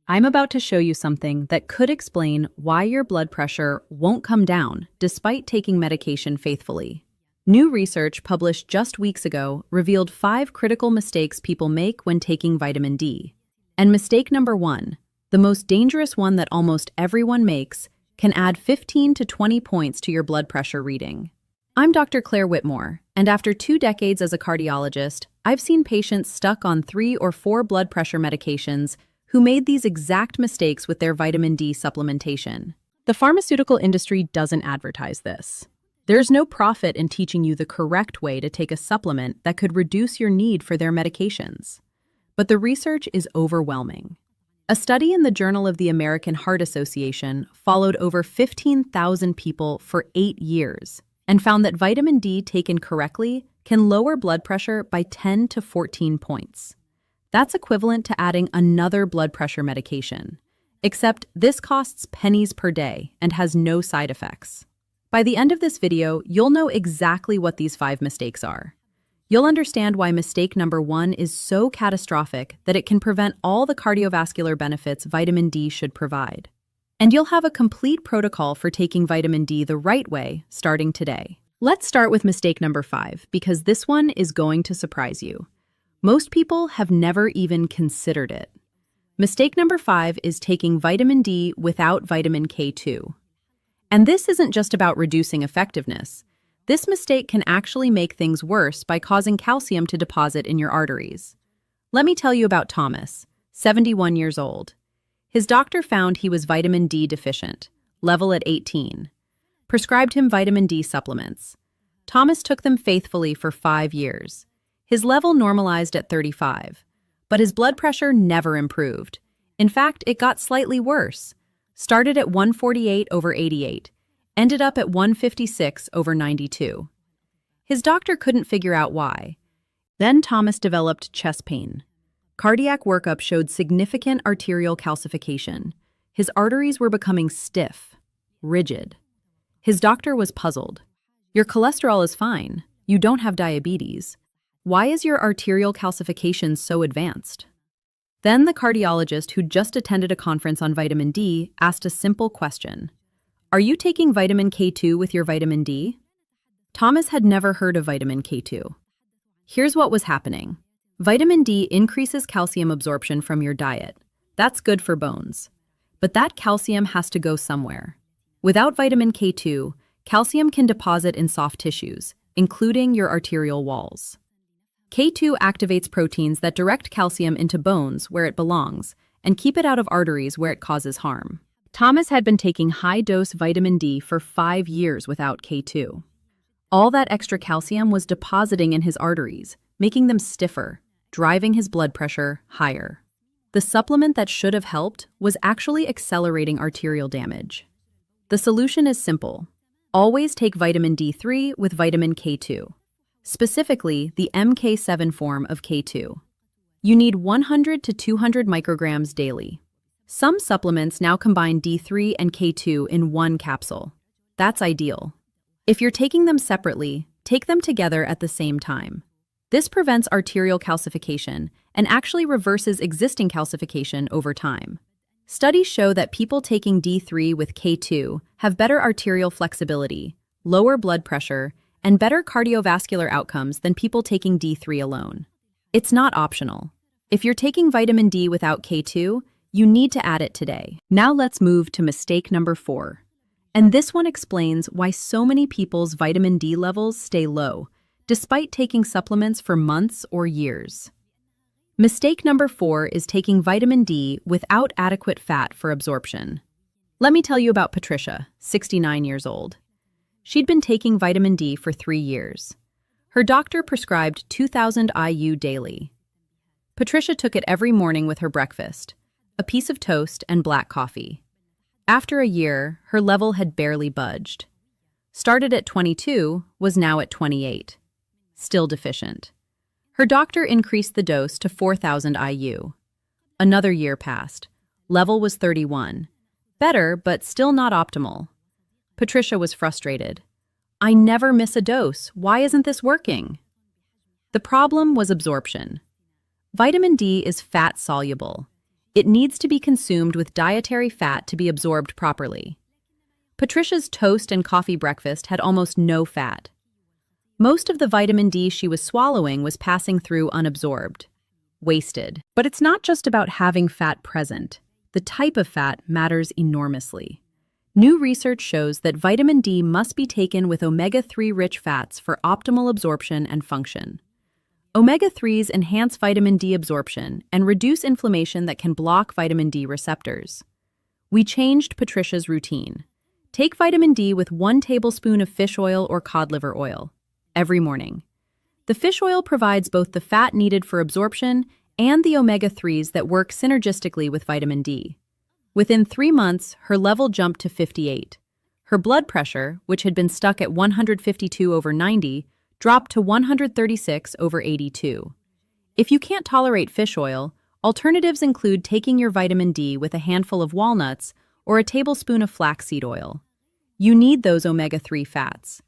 I'm about to show you something that could explain why your blood pressure won't come down despite taking medication faithfully. New research published just weeks ago revealed 5 critical mistakes people make when taking vitamin D. And mistake number 1, the most dangerous one that almost everyone makes, can add 15 to 20 points to your blood pressure reading. I'm Dr. Claire Whitmore, and after 2 decades as a cardiologist, I've seen patients stuck on 3 or 4 blood pressure medications who made these exact mistakes with their vitamin D supplementation. The pharmaceutical industry doesn't advertise this. There's no profit in teaching you the correct way to take a supplement that could reduce your need for their medications. But the research is overwhelming. A study in the Journal of the American Heart Association followed over 15,000 people for 8 years and found that vitamin D taken correctly can lower blood pressure by 10 to 14 points. That's equivalent to adding another blood pressure medication, except this costs pennies per day and has no side effects. By the end of this video, you'll know exactly what these 5 mistakes are. You'll understand why mistake number 1 is so catastrophic that it can prevent all the cardiovascular benefits vitamin D should provide. And you'll have a complete protocol for taking vitamin D the right way starting today. Let's start with mistake number 5, because this one is going to surprise you. Most people have never even considered it. Mistake number 5 is taking vitamin D without vitamin K2. And this isn't just about reducing effectiveness. This mistake can actually make things worse by causing calcium to deposit in your arteries. Let me tell you about Thomas, 71 years old. His doctor found he was vitamin D deficient, level at 18. Prescribed him vitamin D supplements. Thomas took them faithfully for 5 years. His level normalized at 35, but his blood pressure never improved. In fact, it got slightly worse. Started at 148/88, ended up at 156/92. His doctor couldn't figure out why. Then Thomas developed chest pain. Cardiac workup showed significant arterial calcification. His arteries were becoming stiff, rigid. His doctor was puzzled. Your cholesterol is fine. You don't have diabetes. Why is your arterial calcification so advanced? Then the cardiologist who'd just attended a conference on vitamin D asked a simple question. Are you taking vitamin K2 with your vitamin D? Thomas had never heard of vitamin K2. Here's what was happening. Vitamin D increases calcium absorption from your diet. That's good for bones. But that calcium has to go somewhere. Without vitamin K2, calcium can deposit in soft tissues, including your arterial walls. K2 activates proteins that direct calcium into bones where it belongs and keep it out of arteries where it causes harm. Thomas had been taking high-dose vitamin D for 5 years without K2. All that extra calcium was depositing in his arteries, making them stiffer, driving his blood pressure higher. The supplement that should have helped was actually accelerating arterial damage. The solution is simple. Always take vitamin D3 with vitamin K2, specifically the MK7 form of K2. You need 100 to 200 micrograms daily. Some supplements now combine D3 and K2 in one capsule. That's ideal. If you're taking them separately, take them together at the same time. This prevents arterial calcification and actually reverses existing calcification over time. Studies show that people taking D3 with K2 have better arterial flexibility, lower blood pressure, and better cardiovascular outcomes than people taking D3 alone. It's not optional. If you're taking vitamin D without K2, you need to add it today. Now let's move to mistake number 4. And this one explains why so many people's vitamin D levels stay low, despite taking supplements for months or years. Mistake number 4 is taking vitamin D without adequate fat for absorption. Let me tell you about Patricia, 69 years old. She'd been taking vitamin D for 3 years. Her doctor prescribed 2,000 IU daily. Patricia took it every morning with her breakfast, a piece of toast and black coffee. After a year, her level had barely budged. Started at 22, was now at 28. Still deficient. Her doctor increased the dose to 4,000 IU. Another year passed. Level was 31. Better, but still not optimal. Patricia was frustrated. I never miss a dose. Why isn't this working? The problem was absorption. Vitamin D is fat-soluble. It needs to be consumed with dietary fat to be absorbed properly. Patricia's toast and coffee breakfast had almost no fat. Most of the vitamin D she was swallowing was passing through unabsorbed, wasted. But it's not just about having fat present. The type of fat matters enormously. New research shows that vitamin D must be taken with omega-3 rich fats for optimal absorption and function. Omega-3s enhance vitamin D absorption and reduce inflammation that can block vitamin D receptors. We changed Patricia's routine. Take vitamin D with 1 tablespoon of fish oil or cod liver oil every morning. The fish oil provides both the fat needed for absorption and the omega-3s that work synergistically with vitamin D. Within 3 months, her level jumped to 58. Her blood pressure, which had been stuck at 152/90, dropped to 136/82. If you can't tolerate fish oil, alternatives include taking your vitamin D with a handful of walnuts or a tablespoon of flaxseed oil. You need those omega-3 fats.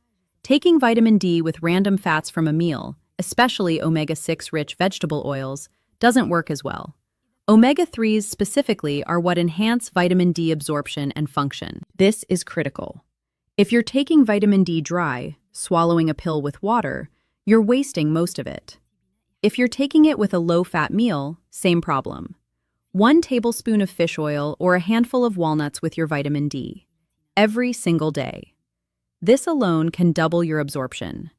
Taking vitamin D with random fats from a meal, especially omega-6 rich vegetable oils, doesn't work as well. Omega-3s specifically are what enhance vitamin D absorption and function. This is critical. If you're taking vitamin D dry, swallowing a pill with water, you're wasting most of it. If you're taking it with a low-fat meal, same problem. 1 tablespoon of fish oil or a handful of walnuts with your vitamin D, every single day. This alone can double your absorption.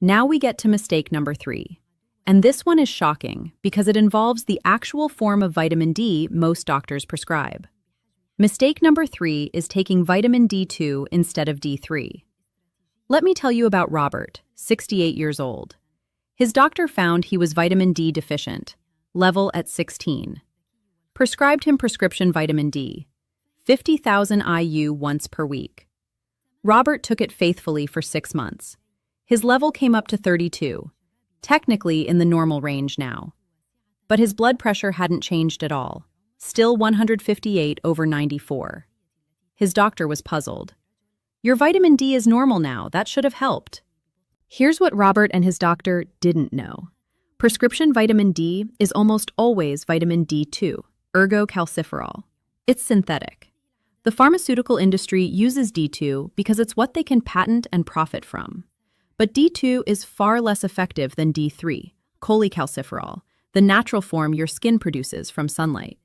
Now we get to mistake number 3. And this one is shocking because it involves the actual form of vitamin D most doctors prescribe. Mistake number 3 is taking vitamin D2 instead of D3. Let me tell you about Robert, 68 years old. His doctor found he was vitamin D deficient, level at 16. Prescribed him prescription vitamin D, 50,000 IU once per week. Robert took it faithfully for 6 months. His level came up to 32. Technically in the normal range now. But his blood pressure hadn't changed at all, still 158/94. His doctor was puzzled. Your vitamin D is normal now, that should have helped. Here's what Robert and his doctor didn't know. Prescription vitamin D is almost always vitamin D2, ergocalciferol. It's synthetic. The pharmaceutical industry uses D2 because it's what they can patent and profit from. But D2 is far less effective than D3, cholecalciferol, the natural form your skin produces from sunlight.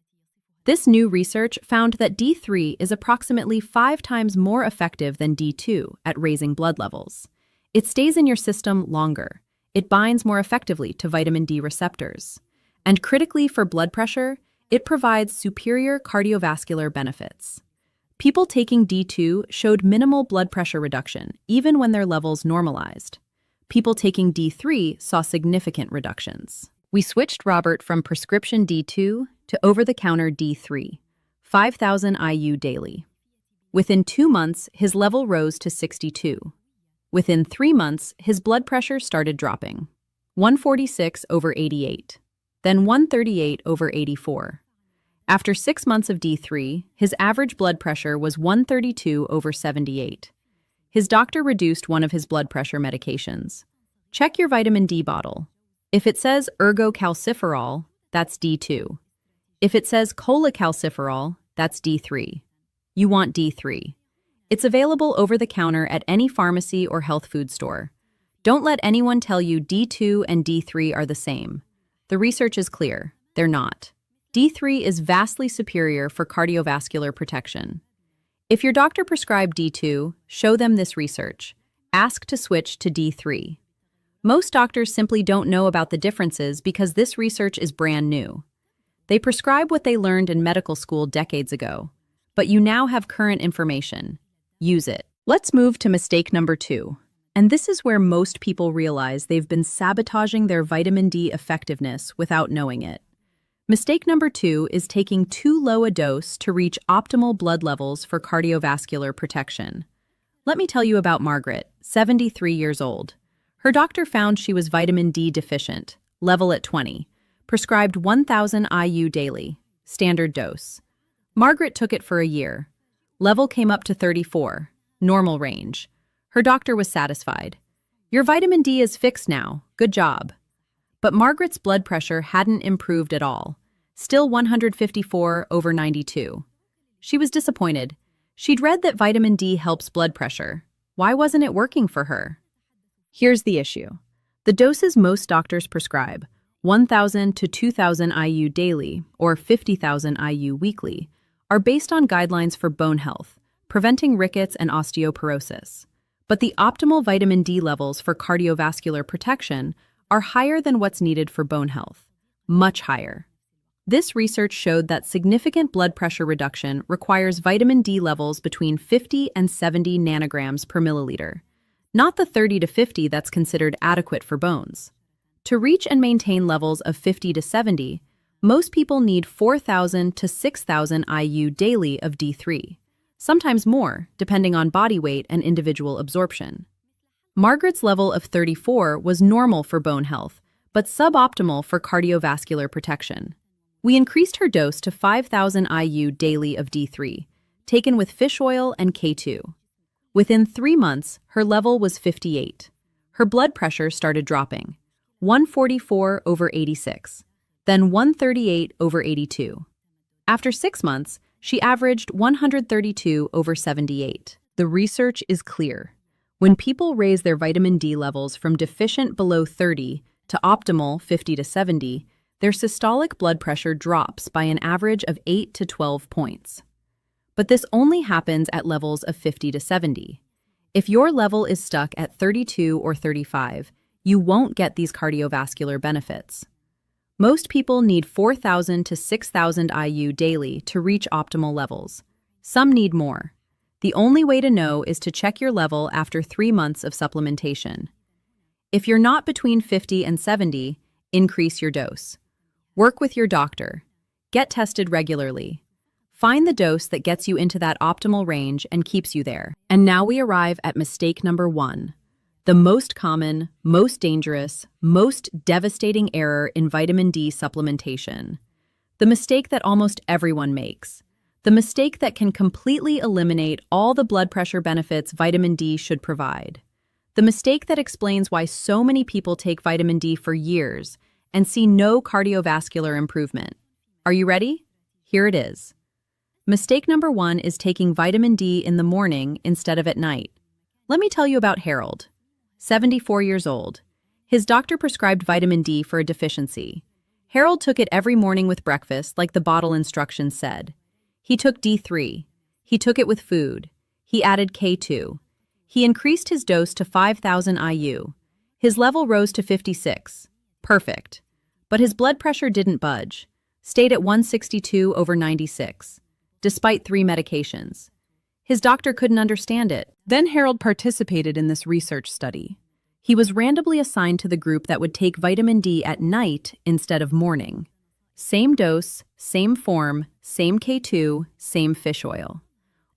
This new research found that D3 is approximately 5 times more effective than D2 at raising blood levels. It stays in your system longer. It binds more effectively to vitamin D receptors. And critically for blood pressure, it provides superior cardiovascular benefits. People taking D2 showed minimal blood pressure reduction, even when their levels normalized. People taking D3 saw significant reductions. We switched Robert from prescription D2 to over-the-counter D3, 5,000 IU daily. Within 2 months, his level rose to 62. Within 3 months, his blood pressure started dropping, 146/88, then 138/84. After 6 months of D3, his average blood pressure was 132/78. His doctor reduced one of his blood pressure medications. Check your vitamin D bottle. If it says ergocalciferol, that's D2. If it says cholecalciferol, that's D3. You want D3. It's available over the counter at any pharmacy or health food store. Don't let anyone tell you D2 and D3 are the same. The research is clear. They're not. D3 is vastly superior for cardiovascular protection. If your doctor prescribed D2, show them this research. Ask to switch to D3. Most doctors simply don't know about the differences because this research is brand new. They prescribe what they learned in medical school decades ago. But you now have current information. Use it. Let's move to mistake number 2. And this is where most people realize they've been sabotaging their vitamin D effectiveness without knowing it. Mistake number 2 is taking too low a dose to reach optimal blood levels for cardiovascular protection. Let me tell you about Margaret, 73 years old. Her doctor found she was vitamin D deficient, level at 20, prescribed 1,000 IU daily, standard dose. Margaret took it for a year. Level came up to 34, normal range. Her doctor was satisfied. Your vitamin D is fixed now, good job. But Margaret's blood pressure hadn't improved at all, still 154/92. She was disappointed. She'd read that vitamin D helps blood pressure. Why wasn't it working for her? Here's the issue. The doses most doctors prescribe, 1,000 to 2,000 IU daily or 50,000 IU weekly, are based on guidelines for bone health, preventing rickets and osteoporosis. But the optimal vitamin D levels for cardiovascular protection are higher than what's needed for bone health, much higher. This research showed that significant blood pressure reduction requires vitamin D levels between 50 and 70 nanograms per milliliter, not the 30 to 50 that's considered adequate for bones. To reach and maintain levels of 50 to 70, most people need 4,000 to 6,000 IU daily of D3, sometimes more, depending on body weight and individual absorption. Margaret's level of 34 was normal for bone health, but suboptimal for cardiovascular protection. We increased her dose to 5,000 IU daily of D3, taken with fish oil and K2. Within 3 months, her level was 58. Her blood pressure started dropping, 144/86, then 138/82. After 6 months, she averaged 132/78. The research is clear. When people raise their vitamin D levels from deficient below 30 to optimal 50 to 70, their systolic blood pressure drops by an average of 8 to 12 points. But this only happens at levels of 50 to 70. If your level is stuck at 32 or 35, you won't get these cardiovascular benefits. Most people need 4,000 to 6,000 IU daily to reach optimal levels. Some need more. The only way to know is to check your level after 3 months of supplementation. If you're not between 50 and 70, increase your dose. Work with your doctor. Get tested regularly. Find the dose that gets you into that optimal range and keeps you there. And now we arrive at mistake number 1. The most common, most dangerous, most devastating error in vitamin D supplementation. The mistake that almost everyone makes. The mistake that can completely eliminate all the blood pressure benefits vitamin D should provide. The mistake that explains why so many people take vitamin D for years and see no cardiovascular improvement. Are you ready? Here it is. Mistake number 1 is taking vitamin D in the morning instead of at night. Let me tell you about Harold, 74 years old. His doctor prescribed vitamin D for a deficiency. Harold took it every morning with breakfast, like the bottle instructions said. He took D3. He took it with food. He added K2. He increased his dose to 5,000 IU. His level rose to 56. Perfect. But his blood pressure didn't budge, stayed at 162/96, despite 3 medications. His doctor couldn't understand it. Then Harold participated in this research study. He was randomly assigned to the group that would take vitamin D at night instead of morning. Same dose, same form, same K2, same fish oil.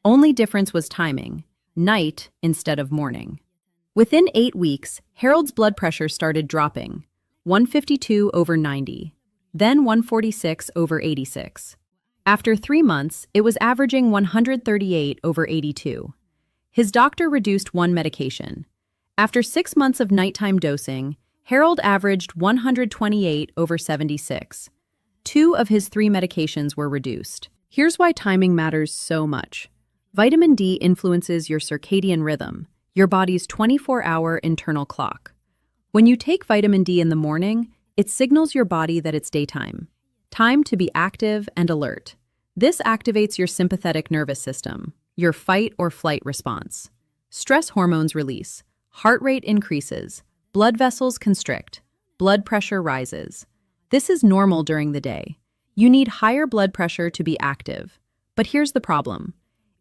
Only difference was timing, night instead of morning. Within 8 weeks, Harold's blood pressure started dropping, 152/90, then 146/86. After 3 months, it was averaging 138/82. His doctor reduced 1 medication. After 6 months of nighttime dosing, Harold averaged 128/76. 2 of his 3 medications were reduced. Here's why timing matters so much. Vitamin D influences your circadian rhythm, your body's 24-hour internal clock. When you take vitamin D in the morning, it signals your body that it's daytime. Time to be active and alert. This activates your sympathetic nervous system, your fight or flight response. Stress hormones release, heart rate increases, blood vessels constrict, blood pressure rises. This is normal during the day. You need higher blood pressure to be active. But here's the problem.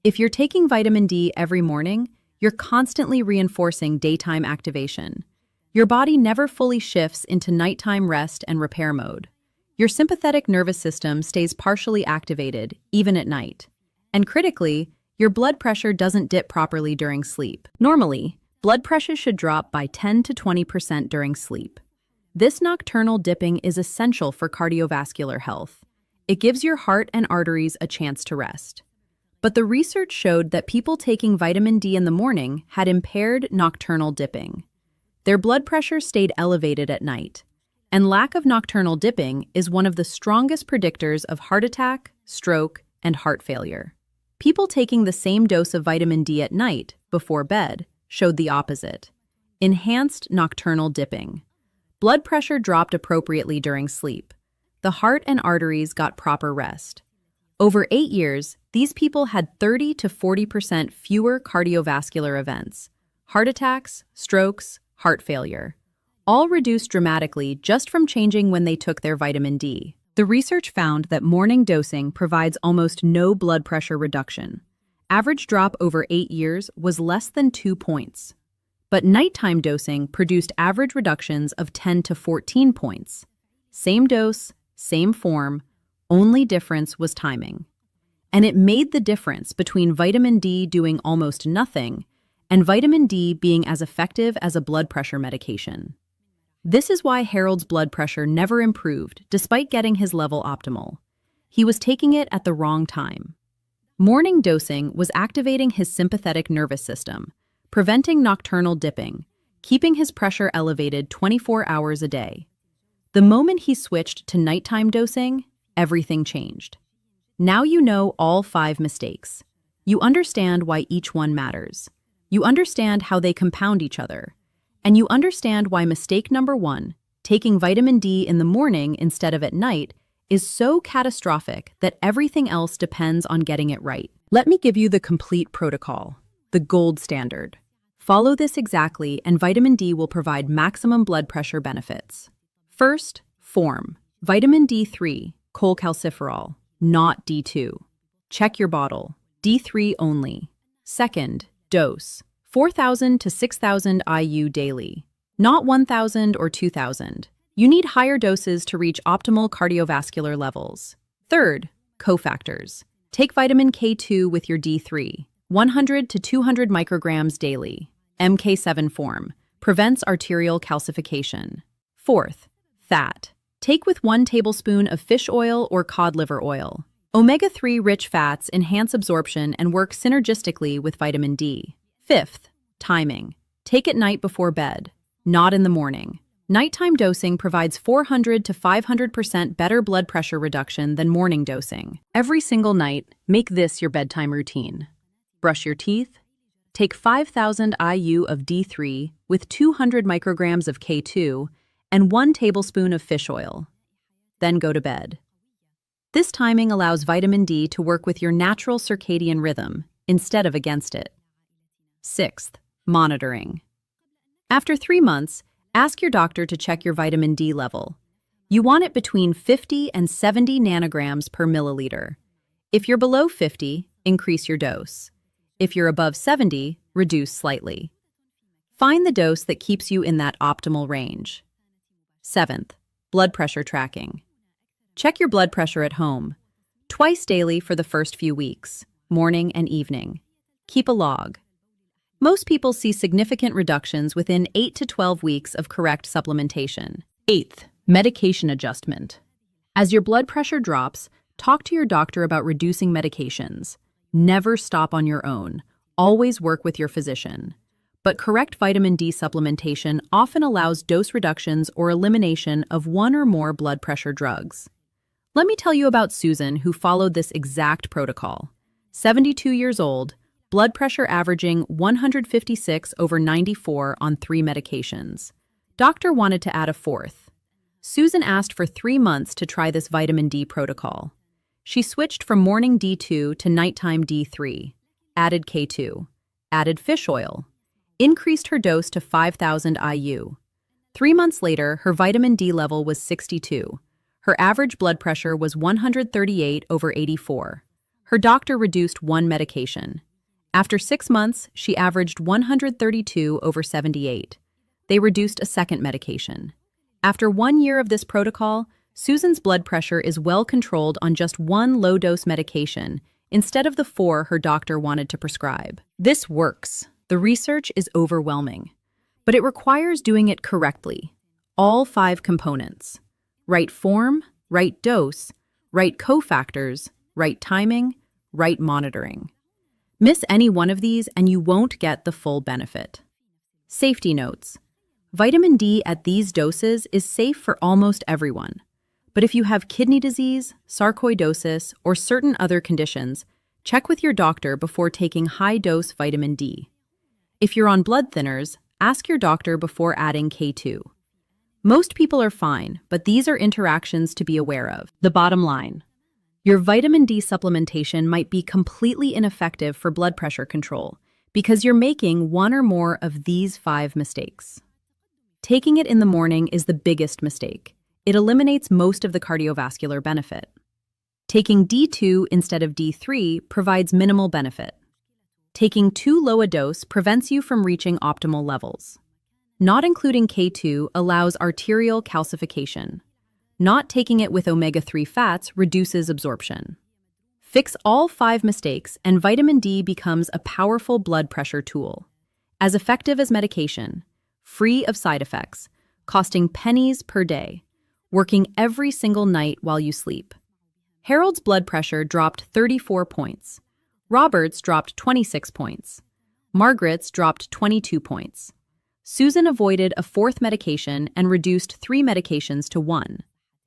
If you're taking vitamin D every morning, you're constantly reinforcing daytime activation. Your body never fully shifts into nighttime rest and repair mode. Your sympathetic nervous system stays partially activated, even at night. And critically, your blood pressure doesn't dip properly during sleep. Normally, blood pressure should drop by 10 to 20% during sleep. This nocturnal dipping is essential for cardiovascular health. It gives your heart and arteries a chance to rest. But the research showed that people taking vitamin D in the morning had impaired nocturnal dipping. Their blood pressure stayed elevated at night. And lack of nocturnal dipping is one of the strongest predictors of heart attack, stroke, and heart failure. People taking the same dose of vitamin D at night, before bed, showed the opposite. Enhanced nocturnal dipping. Blood pressure dropped appropriately during sleep. The heart and arteries got proper rest. Over 8 years, these people had 30 to 40% fewer cardiovascular events, heart attacks, strokes, heart failure, all reduced dramatically just from changing when they took their vitamin D. The research found that morning dosing provides almost no blood pressure reduction. Average drop over 8 years was less than 2 points. But nighttime dosing produced average reductions of 10 to 14 points. Same dose, same form, only difference was timing. And it made the difference between vitamin D doing almost nothing and vitamin D being as effective as a blood pressure medication. This is why Harold's blood pressure never improved despite getting his level optimal. He was taking it at the wrong time. Morning dosing was activating his sympathetic nervous system, preventing nocturnal dipping, keeping his pressure elevated 24 hours a day. The moment he switched to nighttime dosing, everything changed. Now you know all 5 mistakes. You understand why each one matters. You understand how they compound each other. And you understand why mistake number 1, taking vitamin D in the morning instead of at night, is so catastrophic that everything else depends on getting it right. Let me give you the complete protocol, the gold standard. Follow this exactly and vitamin D will provide maximum blood pressure benefits. First, form. Vitamin D3, cholecalciferol, not D2. Check your bottle. D3 only. Second, dose. 4,000 to 6,000 IU daily, not 1,000 or 2,000. You need higher doses to reach optimal cardiovascular levels. Third, cofactors. Take vitamin K2 with your D3, 100 to 200 micrograms daily. MK7 form, prevents arterial calcification. Fourth, fat. Take with 1 tablespoon of fish oil or cod liver oil. Omega-3 rich fats enhance absorption and work synergistically with vitamin D. Fifth, timing. Take at night before bed, not in the morning. Nighttime dosing provides 400 to 500% better blood pressure reduction than morning dosing. Every single night, make this your bedtime routine. Brush your teeth. Take 5,000 IU of D3 with 200 micrograms of K2 and 1 tablespoon of fish oil. Then go to bed. This timing allows vitamin D to work with your natural circadian rhythm instead of against it. Sixth, monitoring. After 3 months, ask your doctor to check your vitamin D level. You want it between 50 and 70 nanograms per milliliter. If you're below 50, increase your dose. If you're above 70, reduce slightly. Find the dose that keeps you in that optimal range. Seventh, blood pressure tracking. Check your blood pressure at home, twice daily for the first few weeks, morning and evening. Keep a log. Most people see significant reductions within 8 to 12 weeks of correct supplementation. Eighth, medication adjustment. As your blood pressure drops, talk to your doctor about reducing medications. Never stop on your own. Always work with your physician. But correct vitamin D supplementation often allows dose reductions or elimination of 1 or more blood pressure drugs. Let me tell you about Susan, who followed this exact protocol. 72 years old, blood pressure averaging 156/94 on 3 medications. Doctor wanted to add a 4th. Susan asked for 3 months to try this vitamin D protocol. She switched from morning D2 to nighttime D3, added K2, added fish oil, increased her dose to 5,000 IU. 3 months later, her vitamin D level was 62. Her average blood pressure was 138/84. Her doctor reduced 1 medication. After 6 months, she averaged 132/78. They reduced a 2nd medication. After 1 year of this protocol, Susan's blood pressure is well controlled on just 1 low-dose medication instead of the 4 her doctor wanted to prescribe. This works. The research is overwhelming. But it requires doing it correctly. All 5 components. Right form, right dose, right cofactors, right timing, right monitoring. Miss any one of these and you won't get the full benefit. Safety notes. Vitamin D at these doses is safe for almost everyone. But if you have kidney disease, sarcoidosis, or certain other conditions, check with your doctor before taking high-dose vitamin D. If you're on blood thinners, ask your doctor before adding K2. Most people are fine, but these are interactions to be aware of. The bottom line: your vitamin D supplementation might be completely ineffective for blood pressure control because you're making one or more of these 5 mistakes. Taking it in the morning is the biggest mistake. It eliminates most of the cardiovascular benefit. Taking D2 instead of D3 provides minimal benefit. Taking too low a dose prevents you from reaching optimal levels. Not including K2 allows arterial calcification. Not taking it with omega-3 fats reduces absorption. Fix all 5 mistakes and vitamin D becomes a powerful blood pressure tool. As effective as medication, free of side effects, costing pennies per day, working every single night while you sleep. Harold's blood pressure dropped 34 points. Robert's dropped 26 points. Margaret's dropped 22 points. Susan avoided a 4th medication and reduced 3 medications to 1,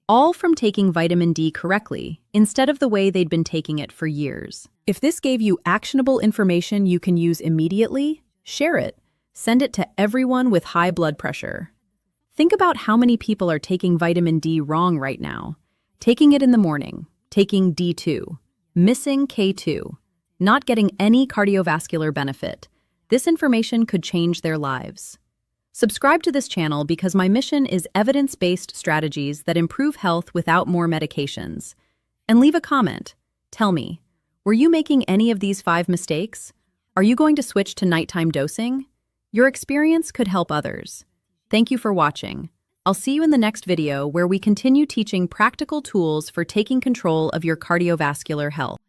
all from taking vitamin D correctly instead of the way they'd been taking it for years. If this gave you actionable information you can use immediately, share it. Send it to everyone with high blood pressure. Think about how many people are taking vitamin D wrong right now. Taking it in the morning, taking D2, missing K2, not getting any cardiovascular benefit. This information could change their lives. Subscribe to this channel because my mission is evidence-based strategies that improve health without more medications. And leave a comment. Tell me, were you making any of these 5 mistakes? Are you going to switch to nighttime dosing? Your experience could help others. Thank you for watching. I'll see you in the next video where we continue teaching practical tools for taking control of your cardiovascular health.